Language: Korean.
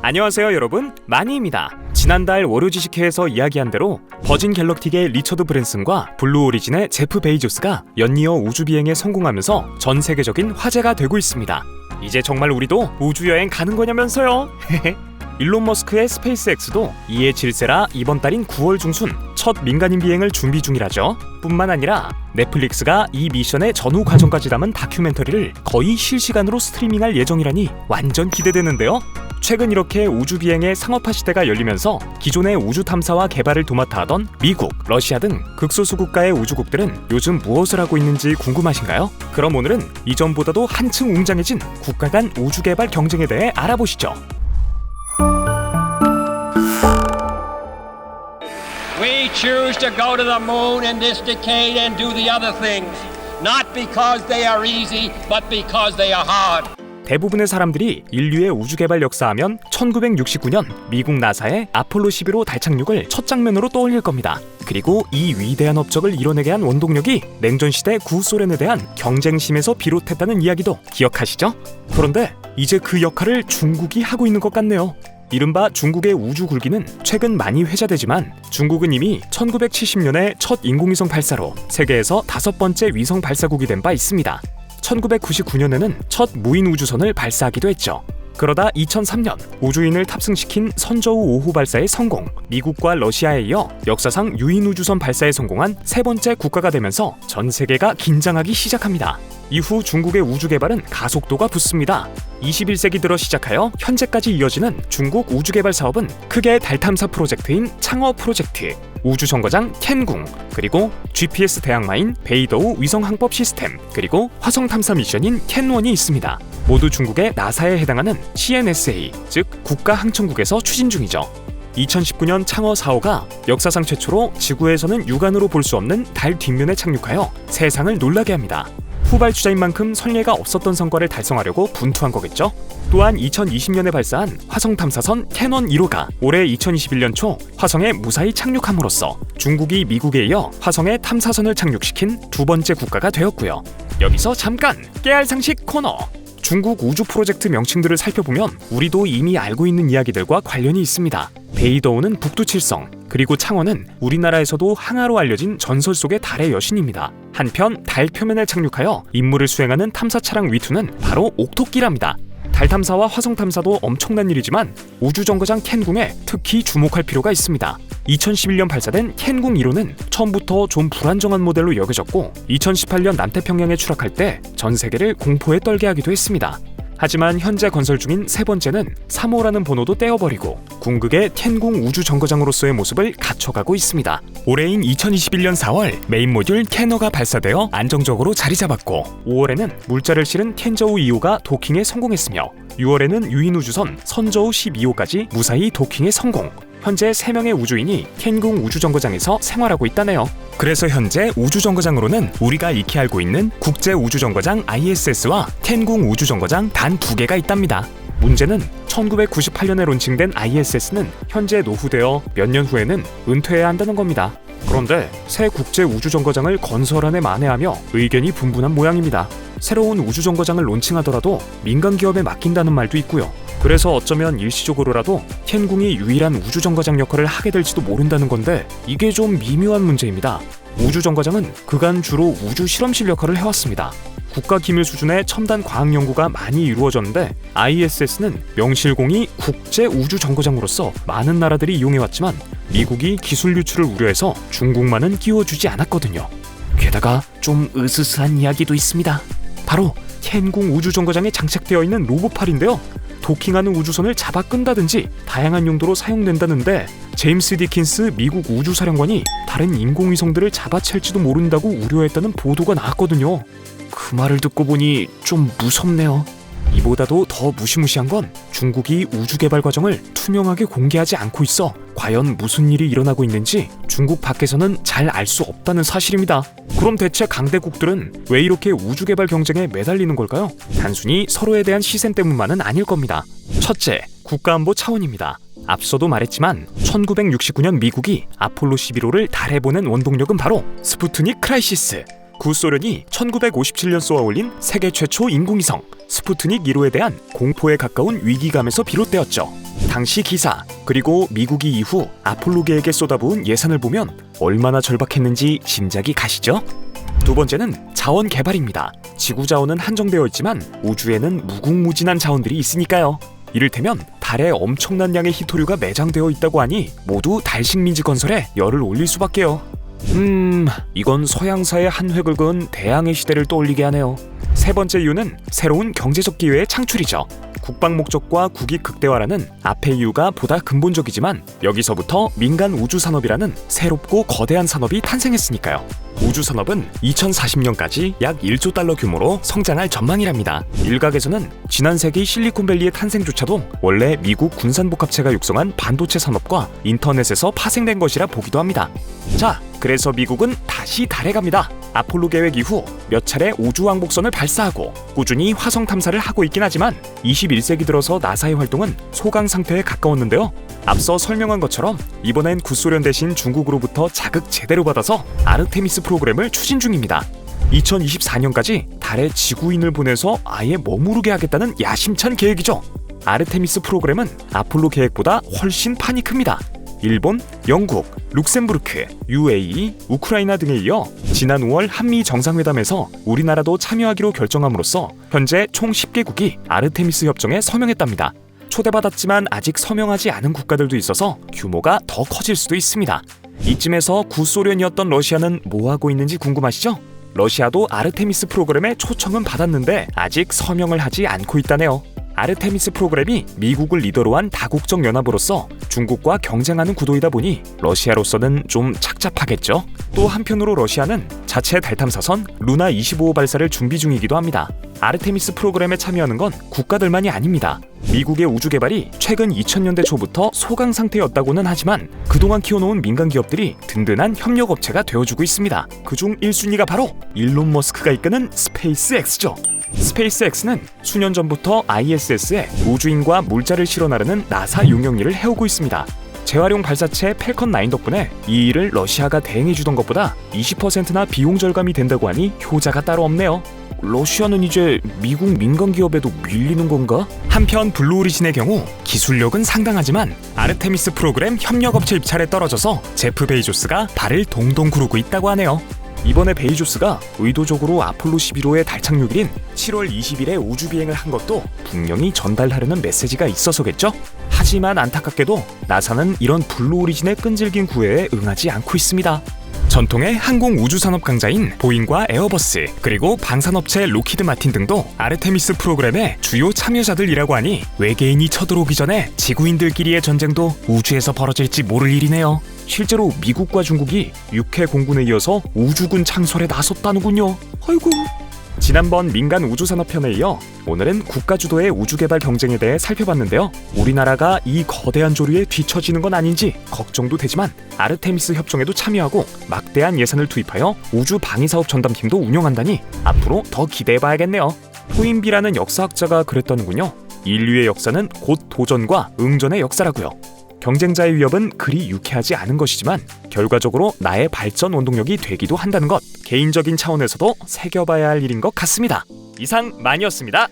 안녕하세요 여러분, 마니입니다. 지난달 월요지식회에서 이야기한 대로 버진 갤럭틱의 리처드 브랜슨과 블루 오리진의 제프 베이조스가 연이어 우주비행에 성공하면서 전 세계적인 화제가 되고 있습니다. 이제 정말 우리도 우주여행 가는 거냐면서요. 일론 머스크의 스페이스X도 이에 질세라 이번 달인 9월 중순 첫 민간인 비행을 준비 중이라죠. 뿐만 아니라 넷플릭스가 이 미션의 전후 과정까지 담은 다큐멘터리를 거의 실시간으로 스트리밍할 예정이라니 완전 기대되는데요. 최근 이렇게 우주비행의 상업화 시대가 열리면서 기존의 우주 탐사와 개발을 도맡아 하던 미국, 러시아 등 극소수 국가의 우주국들은 요즘 무엇을 하고 있는지 궁금하신가요? 그럼 오늘은 이전보다도 한층 웅장해진 국가 간 우주 개발 경쟁에 대해 알아보시죠. We choose to go to the moon in this decade and do the other things, not because they are easy, but because they are hard. 대부분의 사람들이 인류의 우주 개발 역사하면 1969년 미국 나사의 아폴로 11호 달 착륙을 첫 장면으로 떠올릴 겁니다. 그리고 이 위대한 업적을 이뤄내게 한 원동력이 냉전시대 구소련에 대한 경쟁심에서 비롯했다는 이야기도 기억하시죠? 그런데 이제 그 역할을 중국이 하고 있는 것 같네요. 이른바 중국의 우주 굴기는 최근 많이 회자되지만 중국은 이미 1970년에 첫 인공위성 발사로 세계에서 5번째 위성 발사국이 된 바 있습니다. 1999년에는 첫 무인 우주선을 발사하기도 했죠. 그러다 2003년 우주인을 탑승시킨 선저우 5호 발사의 성공, 미국과 러시아에 이어 역사상 유인 우주선 발사에 성공한 세 번째 국가가 되면서 전 세계가 긴장하기 시작합니다. 이후 중국의 우주 개발은 가속도가 붙습니다. 21세기 들어 시작하여 현재까지 이어지는 중국 우주 개발 사업은 크게 달 탐사 프로젝트인 창어 프로젝트, 우주 정거장 캔궁, 그리고 GPS 대항마인 베이더우 위성 항법 시스템, 그리고 화성 탐사 미션인 캔1이 있습니다. 모두 중국의 나사에 해당하는 CNSA, 즉 국가항천국에서 추진 중이죠. 2019년 창어 4호가 역사상 최초로 지구에서는 육안으로 볼 수 없는 달 뒷면에 착륙하여 세상을 놀라게 합니다. 후발주자인 만큼 선례가 없었던 성과를 달성하려고 분투한 거겠죠? 또한 2020년에 발사한 화성 탐사선 캔1 1호가 올해 2021년 초 화성에 무사히 착륙함으로써 중국이 미국에 이어 화성에 탐사선을 착륙시킨 두 번째 국가가 되었고요. 여기서 잠깐 깨알 상식 코너! 중국 우주 프로젝트 명칭들을 살펴보면 우리도 이미 알고 있는 이야기들과 관련이 있습니다. 베이더우는 북두칠성, 그리고 창원은 우리나라에서도 항아로 알려진 전설 속의 달의 여신입니다. 한편 달 표면에 착륙하여 임무를 수행하는 탐사 차량 위투는 바로 옥토끼랍니다. 달 탐사와 화성 탐사도 엄청난 일이지만 우주 정거장 캔궁에 특히 주목할 필요가 있습니다. 2011년 발사된 캔궁 1호는 처음부터 좀 불안정한 모델로 여겨졌고 2018년 남태평양에 추락할 때 전 세계를 공포에 떨게 하기도 했습니다. 하지만 현재 건설 중인 세 번째는 3호라는 번호도 떼어버리고 궁극의 캔궁 우주 정거장으로서의 모습을 갖춰가고 있습니다. 올해인 2021년 4월 메인 모듈 캐너가 발사되어 안정적으로 자리 잡았고 5월에는 물자를 실은 텐저우 2호가 도킹에 성공했으며 6월에는 유인 우주선 선저우 12호까지 무사히 도킹에 성공. 현재 3명의 우주인이 캔궁 우주정거장에서 생활하고 있다네요. 그래서 현재 우주정거장으로는 우리가 익히 알고 있는 국제우주정거장 ISS와 캔궁 우주정거장 단 2개가 있답니다. 문제는 1998년에 론칭된 ISS는 현재 노후되어 몇 년 후에는 은퇴해야 한다는 겁니다. 그런데 새 국제우주정거장을 건설안에 만회하며 의견이 분분한 모양입니다. 새로운 우주정거장을 론칭하더라도 민간 기업에 맡긴다는 말도 있고요. 그래서 어쩌면 일시적으로라도 캔궁이 유일한 우주정거장 역할을 하게 될지도 모른다는 건데 이게 좀 미묘한 문제입니다. 우주정거장은 그간 주로 우주 실험실 역할을 해왔습니다. 국가기밀 수준의 첨단 과학 연구가 많이 이루어졌는데 ISS는 명실공히 국제우주정거장으로서 많은 나라들이 이용해왔지만 미국이 기술 유출을 우려해서 중국만은 끼워주지 않았거든요. 게다가 좀 으스스한 이야기도 있습니다. 바로 캔궁 우주정거장에 장착되어 있는 로봇팔인데요. 도킹하는 우주선을 잡아 끈다든지 다양한 용도로 사용된다는데 제임스 디킨스 미국 우주사령관이 다른 인공위성들을 잡아챌지도 모른다고 우려했다는 보도가 나왔거든요. 그 말을 듣고 보니 좀 무섭네요. 이보다도 더 무시무시한 건 중국이 우주 개발 과정을 투명하게 공개하지 않고 있어 과연 무슨 일이 일어나고 있는지 중국 밖에서는 잘 알 수 없다는 사실입니다. 그럼 대체 강대국들은 왜 이렇게 우주 개발 경쟁에 매달리는 걸까요? 단순히 서로에 대한 시샘 때문만은 아닐 겁니다. 첫째, 국가안보 차원입니다. 앞서도 말했지만 1969년 미국이 아폴로 11호를 달에 보낸 원동력은 바로 스푸트닉 크라이시스. 구소련이 1957년 쏘아 올린 세계 최초 인공위성 스푸트닉 1호에 대한 공포에 가까운 위기감에서 비롯되었죠. 당시 기사, 그리고 미국이 이후 아폴로계에게 쏟아부은 예산을 보면 얼마나 절박했는지 짐작이 가시죠? 두 번째는 자원 개발입니다. 지구 자원은 한정되어 있지만 우주에는 무궁무진한 자원들이 있으니까요. 이를테면 달에 엄청난 양의 희토류가 매장되어 있다고 하니 모두 달식민지 건설에 열을 올릴 수밖에요. 이건 서양사의 한 획을 그은 대항해 시대를 떠올리게 하네요. 세 번째 이유는 새로운 경제적 기회의 창출이죠. 국방 목적과 국익 극대화라는 앞의 이유가 보다 근본적이지만 여기서부터 민간 우주산업이라는 새롭고 거대한 산업이 탄생했으니까요. 우주산업은 2040년까지 약 1조 달러 규모로 성장할 전망이랍니다. 일각에서는 지난 세기 실리콘밸리의 탄생조차도 원래 미국 군산복합체가 육성한 반도체 산업과 인터넷에서 파생된 것이라 보기도 합니다. 자, 그래서 미국은 다시 달에 갑니다. 아폴로 계획 이후 몇 차례 우주왕복선을 발사하고 꾸준히 화성 탐사를 하고 있긴 하지만 21세기 들어서 나사의 활동은 소강 상태에 가까웠는데요. 앞서 설명한 것처럼 이번엔 구소련 대신 중국으로부터 자극 제대로 받아서 아르테미스 프로그램을 추진 중입니다. 2024년까지 달에 지구인을 보내서 아예 머무르게 하겠다는 야심찬 계획이죠. 아르테미스 프로그램은 아폴로 계획보다 훨씬 판이 큽니다. 일본, 영국, 룩셈부르크, UAE, 우크라이나 등에 이어 지난 5월 한미 정상회담에서 우리나라도 참여하기로 결정함으로써 현재 총 10개국이 아르테미스 협정에 서명했답니다. 초대받았지만 아직 서명하지 않은 국가들도 있어서 규모가 더 커질 수도 있습니다. 이쯤에서 구소련이었던 러시아는 뭐하고 있는지 궁금하시죠? 러시아도 아르테미스 프로그램에 초청은 받았는데 아직 서명을 하지 않고 있다네요. 아르테미스 프로그램이 미국을 리더로 한 다국적 연합으로서 중국과 경쟁하는 구도이다 보니 러시아로서는 좀 착잡하겠죠. 또 한편으로 러시아는 자체 달 탐사선 루나 25호 발사를 준비 중이기도 합니다. 아르테미스 프로그램에 참여하는 건 국가들만이 아닙니다. 미국의 우주 개발이 최근 2000년대 초부터 소강 상태였다고는 하지만 그동안 키워놓은 민간 기업들이 든든한 협력 업체가 되어주고 있습니다. 그중 1순위가 바로 일론 머스크가 이끄는 스페이스X죠. 스페이스X는 수년 전부터 ISS에 우주인과 물자를 실어 나르는 나사 용역 일을 해오고 있습니다. 재활용 발사체 펠컨 9 덕분에 이 일을 러시아가 대행해주던 것보다 20%나 비용 절감이 된다고 하니 효자가 따로 없네요. 러시아는 이제 미국 민간 기업에도 밀리는 건가? 한편 블루오리진의 경우 기술력은 상당하지만 아르테미스 프로그램 협력업체 입찰에 떨어져서 제프 베이조스가 발을 동동 구르고 있다고 하네요. 이번에 베이조스가 의도적으로 아폴로 11호의 달 착륙일인 7월 20일에 우주 비행을 한 것도 분명히 전달하려는 메시지가 있어서겠죠? 하지만 안타깝게도 나사는 이런 블루오리진의 끈질긴 구애에 응하지 않고 있습니다. 전통의 항공 우주산업 강자인 보잉과 에어버스, 그리고 방산업체 로키드 마틴 등도 아르테미스 프로그램의 주요 참여자들이라고 하니 외계인이 쳐들어오기 전에 지구인들끼리의 전쟁도 우주에서 벌어질지 모를 일이네요. 실제로 미국과 중국이 육해 공군에 이어서 우주군 창설에 나섰다는군요. 아이고. 지난번 민간 우주산업편에 이어 오늘은 국가 주도의 우주개발 경쟁에 대해 살펴봤는데요. 우리나라가 이 거대한 조류에 뒤처지는 건 아닌지 걱정도 되지만 아르테미스 협정에도 참여하고 막대한 예산을 투입하여 우주 방위사업 전담팀도 운영한다니 앞으로 더 기대해봐야겠네요. 토인비라는 역사학자가 그랬다는군요. 인류의 역사는 곧 도전과 응전의 역사라고요. 경쟁자의 위협은 그리 유쾌하지 않은 것이지만 결과적으로 나의 발전 원동력이 되기도 한다는 것, 개인적인 차원에서도 새겨봐야 할 일인 것 같습니다. 이상 만이었습니다.